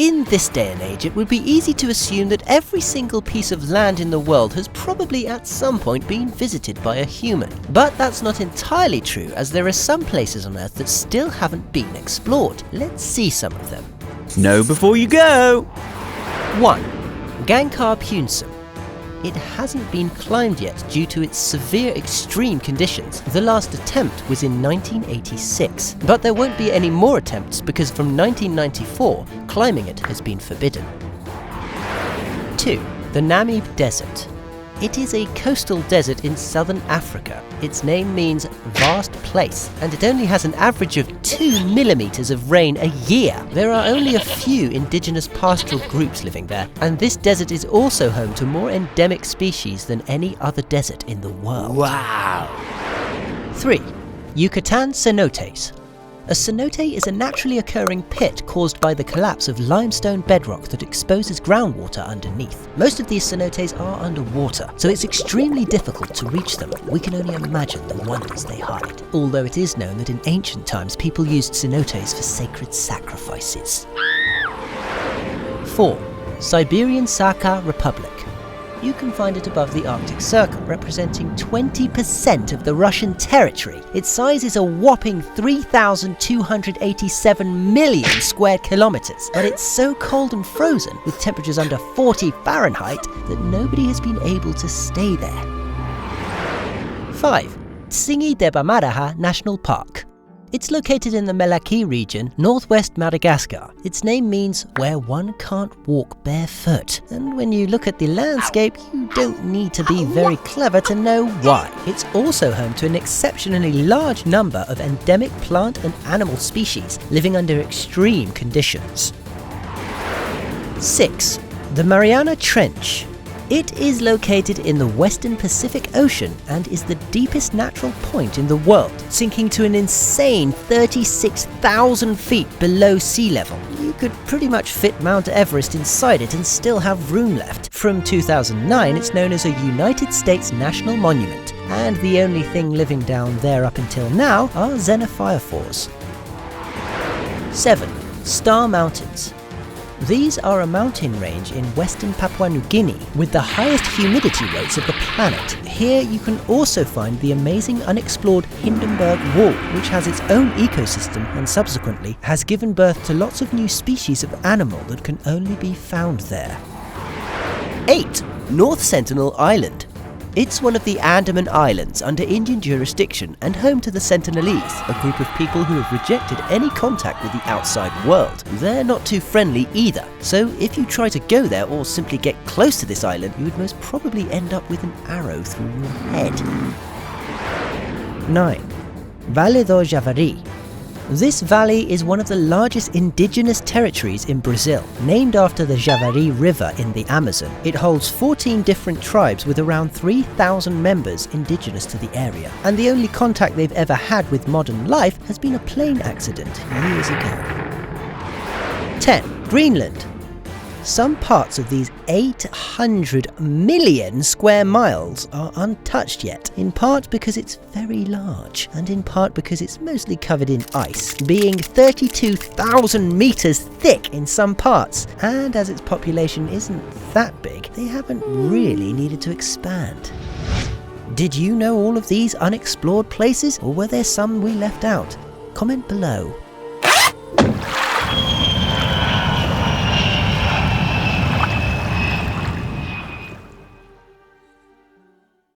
In this day and age, it would be easy to assume that every single piece of land in the world has probably at some point been visited by a human. But that's not entirely true, as there are some places on Earth that still haven't been explored. Let's see some of them. Know before you go! 1. Gangkhar Puensum. It hasn't been climbed yet due to its severe extreme conditions. The last attempt was in 1986. But there won't be any more attempts because from 1994, climbing it has been forbidden. 2. The Namib Desert. It is a coastal desert in southern Africa. Its name means vast place, and it only has an average of 2 millimeters of rain a year. There are only a few indigenous pastoral groups living there, and this desert is also home to more endemic species than any other desert in the world. Wow! 3. Yucatan Cenotes. A cenote is a naturally occurring pit caused by the collapse of limestone bedrock that exposes groundwater underneath. Most of these cenotes are underwater, so it's extremely difficult to reach them. We can only imagine the wonders they hide. Although it is known that in ancient times people used cenotes for sacred sacrifices. 4. Siberian Sakha Republic. You can find it above the Arctic Circle, representing 20% of the Russian territory. Its size is a whopping 3,287 million square kilometers, but it's so cold and frozen, with temperatures under 40 Fahrenheit, that nobody has been able to stay there. 5. Tsingy de Bamaraha National Park. It's located in the Melaky region, northwest Madagascar. Its name means where one can't walk barefoot. And when you look at the landscape, you don't need to be very clever to know why. It's also home to an exceptionally large number of endemic plant and animal species living under extreme conditions. 6. The Mariana Trench. It is located in the western Pacific Ocean and is the deepest natural point in the world, sinking to an insane 36,000 feet below sea level. You could pretty much fit Mount Everest inside it and still have room left. From 2009, it's known as a United States National Monument, and the only thing living down there up until now are xenophyophores. 7. Star Mountains. These are a mountain range in western Papua New Guinea with the highest humidity rates of the planet. Here you can also find the amazing unexplored Hindenburg Wall, which has its own ecosystem and subsequently has given birth to lots of new species of animal that can only be found there. 8. North Sentinel Island. It's one of the Andaman Islands under Indian jurisdiction and home to the Sentinelese, a group of people who have rejected any contact with the outside world. They're not too friendly either, so if you try to go there or simply get close to this island, you would most probably end up with an arrow through your head. 9. Vale do Javari. This valley is one of the largest indigenous territories in Brazil, named after the Javari River in the Amazon. It holds 14 different tribes with around 3,000 members indigenous to the area, and the only contact they've ever had with modern life has been a plane accident years ago. 10. Greenland. Some parts of these 800 million square miles are untouched yet, in part because it's very large, and in part because it's mostly covered in ice, being 32,000 meters thick in some parts, and as its population isn't that big, they haven't really needed to expand. Did you know all of these unexplored places, or were there some we left out? Comment below.